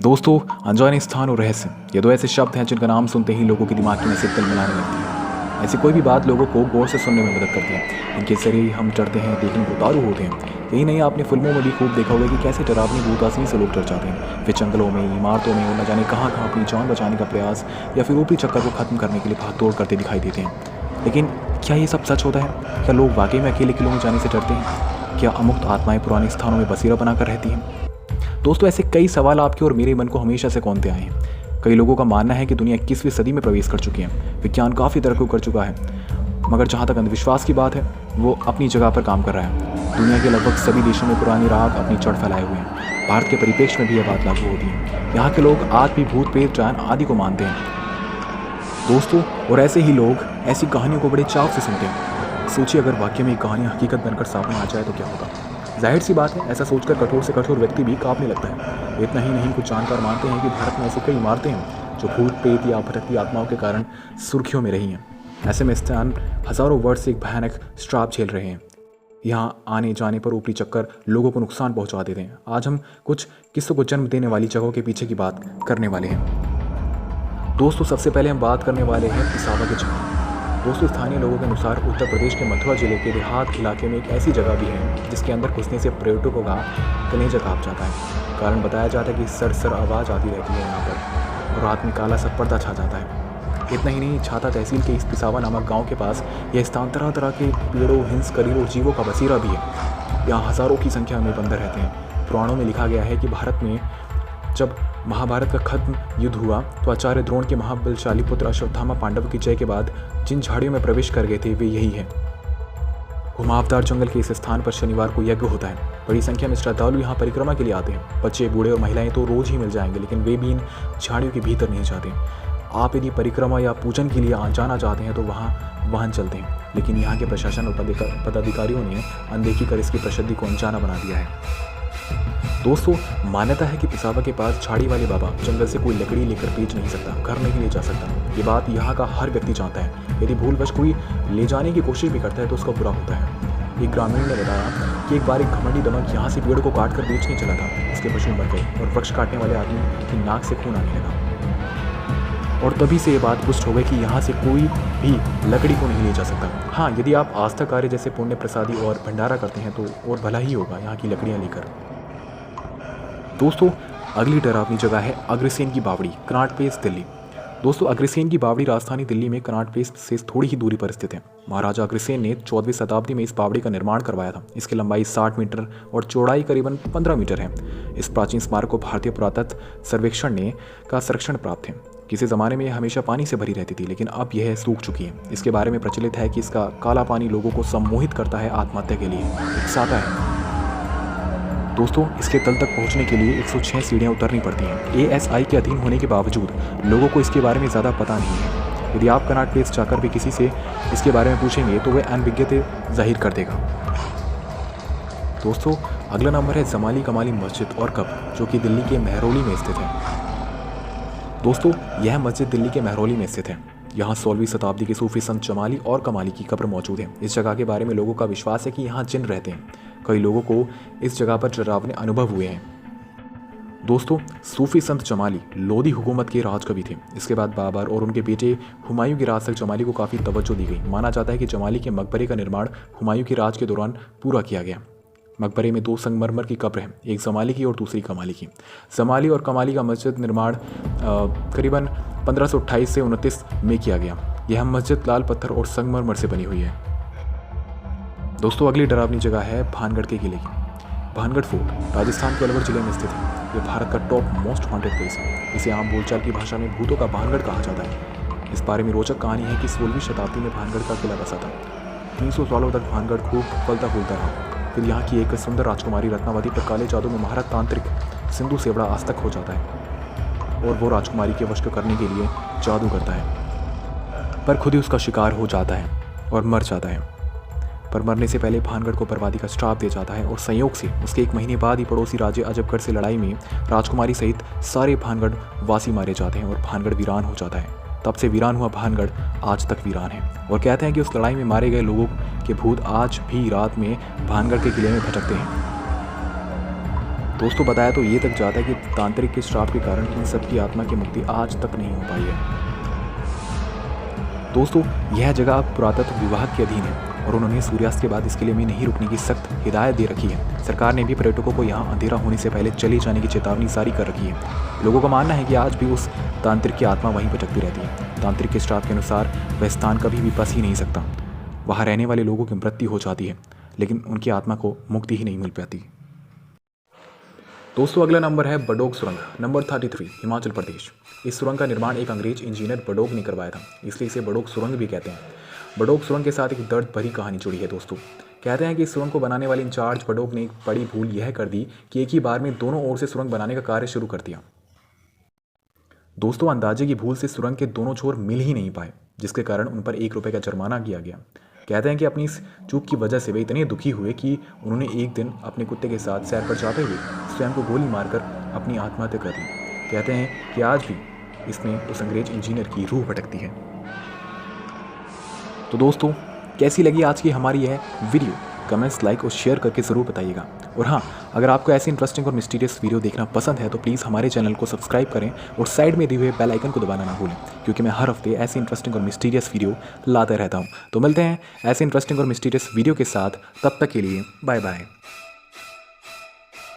दोस्तों, अनजाने स्थान और रहस्य, ये दो ऐसे शब्द हैं जिनका नाम सुनते ही लोगों के दिमाग की नसें तिलमिलाने लगती हैं। ऐसी कोई भी बात लोगों को गौर से सुनने में मदद करती है। इनके जरिए हम डरते हैं, देखने को उतारू होते हैं। यही नहीं, आपने फिल्मों में भी खूब देखा होगा कि कैसे डरावनी भूतासनी से लोग डर जाते हैं। वे जंगलों में, इमारतों में और न जाने कहाँ कहाँ अपनी जान बचाने का प्रयास या फिर ऊपरी चक्कर को खत्म करने के लिए भागदौड़ करते दिखाई देते हैं। लेकिन क्या ये सब सच होता है? क्या लोग वाकई में अकेले किलों में जाने से डरते हैं? क्या अमुक्त आत्माएं पुराने स्थानों में बसेरा बनाकर रहती हैं? दोस्तों, ऐसे कई सवाल आपके और मेरे मन को हमेशा से कौंधते आए हैं। कई लोगों का मानना है कि दुनिया 21वीं सदी में प्रवेश कर चुकी है, विज्ञान काफ़ी तरक्की कर चुका है। मगर जहाँ तक अंधविश्वास की बात है, वो अपनी जगह पर काम कर रहा है। दुनिया के लगभग सभी देशों में पुरानी राग अपनी जड़ फैलाए हुए हैं। भारत के परिप्रेक्ष्य में भी यह बात लागू होती है। यहाँ के लोग आज भी भूत प्रेत जान आदि को मानते हैं दोस्तों, और ऐसे ही लोग ऐसी कहानियों को बड़े चाव से सुनते हैं। सोचिए, अगर वाक्य में ये कहानी हकीकत बनकर सामने आ जाए तो क्या होगा। जाहिर सी बात है, ऐसा सोचकर कठोर से कठोर व्यक्ति भी कांपने लगता है। इतना ही नहीं, कुछ जानकार मानते हैं कि भारत में ऐसी कई इमारतें हैं जो भूत प्रेत या भटकती आत्माओं के कारण सुर्खियों में रही हैं। ऐसे में स्थान हजारों वर्ष से एक भयानक श्राप झेल रहे हैं। यहाँ आने जाने पर ऊपरी चक्कर लोगों को नुकसान पहुँचा देते हैं। आज हम कुछ किस्सों को जन्म देने वाली जगहों के पीछे की बात करने वाले हैं। दोस्तों, सबसे पहले हम बात करने वाले हैं पिसावा के जंगल। दोस्तों, स्थानीय लोगों के अनुसार उत्तर प्रदेश के मथुरा जिले के देहात इलाके में एक ऐसी जगह भी है जिसके अंदर घुसने से पर्यटकों का कलेजा कांप जाता है। कारण बताया जाता है कि सर आवाज़ आती रहती है यहाँ पर, और रात में काला सा पर्दा छा जाता है। इतना ही नहीं, छाता तहसील के इस पिसावा नामक गाँव के पास यह स्थान तरह तरह के पेड़ों, हिंस, करीर और जीवों का बसेरा भी है। यहाँ हज़ारों की संख्या में बंदर रहते हैं। पुराणों में लिखा गया है कि भारत में जब महाभारत का खत्म युद्ध हुआ तो आचार्य द्रोण के महाबलशाली पुत्र अश्वत्थामा पांडव की जय के बाद जिन झाड़ियों में प्रवेश कर गए थे वे यही हैं। घुमावदार जंगल के इस स्थान पर शनिवार को यज्ञ होता है। बड़ी संख्या में श्रद्धालु यहाँ परिक्रमा के लिए आते हैं। बच्चे, बूढ़े और महिलाएं तो रोज ही मिल जाएंगे, लेकिन वे भी इन झाड़ियों के भीतर नहीं जाते। आप यदि परिक्रमा या पूजन के लिए जाना चाहते हैं तो वहाँ वाहन चलते हैं, लेकिन यहाँ के प्रशासन और पदाधिकारियों ने अनदेखी कर इसकी प्रसिद्धि को अनजाना बना दिया है। दोस्तों, मान्यता है कि पिसावा के पास झाड़ी वाले बाबा जंगल से कोई लकड़ी लेकर बेच नहीं सकता, घर नहीं ले जा सकता। ये बात यहाँ का हर व्यक्ति जानता है। यदि भूलवश कोई ले जाने की कोशिश भी करता है तो उसका बुरा होता है। एक ग्रामीण ने बताया कि एक बार एक घमंडी दमक यहाँ से पेड़ को काट कर बेचने चला था। इसके पशु मर गए और वृक्ष काटने वाले आदमी की नाक से खून आने लगा, और तभी से ये बात पुष्ट हो गई कि यहाँ से कोई भी लकड़ी को नहीं ले जा सकता। हाँ, यदि आप आस्था कार्य जैसे पुण्य प्रसादी और भंडारा करते हैं तो और भला ही होगा यहाँ की लकड़ियाँ लेकर। दोस्तों, अगली डरावनी जगह है अग्रसेन की बावड़ी, कनॉट प्लेस, दिल्ली। दोस्तों, अग्रसेन की बावड़ी राजधानी दिल्ली में कनॉट प्लेस से थोड़ी ही दूरी पर स्थित है। महाराजा अग्रसेन ने 14वीं शताब्दी में इस बावड़ी का निर्माण करवाया था। इसकी लंबाई 60 मीटर और चौड़ाई करीबन 15 मीटर है। इस प्राचीन स्मारक को भारतीय पुरातत्व सर्वेक्षण ने का संरक्षण प्राप्त है। किसी ज़माने में यह हमेशा पानी से भरी रहती थी, लेकिन अब यह सूख चुकी है। इसके बारे में प्रचलित है कि इसका काला पानी लोगों को सम्मोहित करता है, आत्महत्या के लिए उकसाता है। दोस्तों, इसके तल तक पहुंचने के लिए 106 सीढ़ियां उतरनी पड़ती हैं। ASI के अधीन होने के बावजूद लोगों को इसके बारे में ज़्यादा पता नहीं है। यदि आप कनॉट प्लेस जाकर भी किसी से इसके बारे में पूछेंगे तो वह अनभिज्ञता जाहिर कर देगा। दोस्तों, अगला नंबर है जमाली कमाली मस्जिद और कब्र, जो कि दिल्ली के महरौली में स्थित है। दोस्तों, यह मस्जिद दिल्ली के महरौली में स्थित है। यहाँ 16वीं शताब्दी के सूफी संत जमाली और कमाली की कब्र मौजूद है। इस जगह के बारे में लोगों का विश्वास है कि यहाँ जिन रहते हैं। कई लोगों को इस जगह पर डरावने अनुभव हुए हैं। दोस्तों, सूफी संत जमाली लोधी हुकूमत के राजकवि थे। इसके बाद बाबर और उनके बेटे हुमायूं के राज तक जमाली को काफ़ी तवज्जो दी गई। माना जाता है कि जमाली के मकबरे का निर्माण हुमायूं के राज के दौरान पूरा किया गया। मकबरे में 2 संगमरमर की कब्र हैं, एक जमाली की और दूसरी कमाली की। जमाली और कमाली का मस्जिद निर्माण करीबन 1528 से 29 में किया गया। यह मस्जिद लाल पत्थर और संगमरमर से बनी हुई है। दोस्तों, अगली डरावनी जगह है भानगढ़ के किले की। भानगढ़ फोर्ट राजस्थान के अलवर जिले में स्थित है। यह भारत का टॉप मोस्ट हॉन्टेड प्लेस है। इसे आम बोलचाल की भाषा में भूतों का भानगढ़ कहा जाता है। इस बारे में रोचक कहानी है कि 16वीं शताब्दी में भानगढ़ का किला बसा था। 300 सालों तक भानगढ़ खूब फलता फूलता रहा। फिर यहाँ की एक सुंदर राजकुमारी रत्नावती पर काले जादू में महारत तांत्रिक सिंधु सेवड़ा आस्तक हो जाता है और वो राजकुमारी के वश करने के लिए जादू करता है, पर खुद ही उसका शिकार हो जाता है और मर जाता है। पर मरने से पहले भानगढ़ को बर्बादी का श्राप दिया जाता है और संयोग से उसके 1 महीने बाद ही पड़ोसी राज्य अजबगढ़ से लड़ाई में राजकुमारी सहित सारे भानगढ़ वासी मारे जाते हैं और भानगढ़ वीरान हो जाता है। तब से वीरान हुआ भानगढ़ आज तक वीरान है, और कहते हैं कि उस लड़ाई में मारे गए लोगों के भूत आज भी रात में भानगढ़ के किले में भटकते हैं। दोस्तों बताया तो ये तक जाता है कि तांत्रिक के श्राप के कारण इन सबकी आत्मा की मुक्ति आज तक नहीं हो पाई है। दोस्तों यह जगह अब पुरातत्व विभाग के अधीन है और उन्होंने सूर्यास्त के बाद इसके लिए में नहीं रुकने की सख्त हिदायत दे रखी है। सरकार ने भी पर्यटकों को यहाँ अंधेरा होने से पहले चले जाने की चेतावनी जारी कर रखी है। लोगों का मानना है कि आज भी उस तांत्रिक की आत्मा वहीं भटकती रहती है। तांत्रिक के श्राप के अनुसार वह स्थान कभी भी बस ही नहीं सकता। वहाँ रहने वाले लोगों की मृत्यु हो जाती है लेकिन उनकी आत्मा को मुक्ति ही नहीं मिल पाती। दोस्तों अगला नंबर है बडोग सुरंग, नंबर 33, हिमाचल प्रदेश। इस सुरंग का निर्माण एक अंग्रेज इंजीनियर बडोग ने करवाया था, इसलिए इसे बडोग सुरंग भी कहते हैं। बडोग सुरंग के साथ एक दर्द भरी कहानी जुड़ी है दोस्तों। कहते हैं कि इस सुरंग को बनाने वाले इंचार्ज बडोग ने एक बड़ी भूल यह कर दी कि एक ही बार में दोनों ओर से सुरंग बनाने का कार्य शुरू कर दिया। दोस्तों अंदाजे की भूल से सुरंग के दोनों छोर मिल ही नहीं पाए, जिसके कारण उन पर 1 रुपये का जुर्माना किया गया। कहते हैं कि अपनी इस चूक की वजह से वे इतने दुखी हुए कि उन्होंने एक दिन अपने कुत्ते के साथ सैर पर जाते हुए स्वयं को गोली मारकर अपनी आत्महत्या कर ली। कहते हैं कि आज भी इसमें उस अंग्रेज इंजीनियर की रूह भटकती है। तो दोस्तों कैसी लगी आज की हमारी यह वीडियो, कमेंट्स, लाइक और शेयर करके ज़रूर बताइएगा। और हाँ, अगर आपको ऐसी इंटरेस्टिंग और मिस्टीरियस वीडियो देखना पसंद है तो प्लीज़ हमारे चैनल को सब्सक्राइब करें और साइड में दिए हुए बेल आइकन को दबाना ना भूलें, क्योंकि मैं हर हफ्ते ऐसी इंटरेस्टिंग और मिस्टीरियस वीडियो लाता रहता हूँ। तो मिलते हैं ऐसे इंटरेस्टिंग और मिस्टीरियस वीडियो के साथ, तब तक के लिए बाय बाय।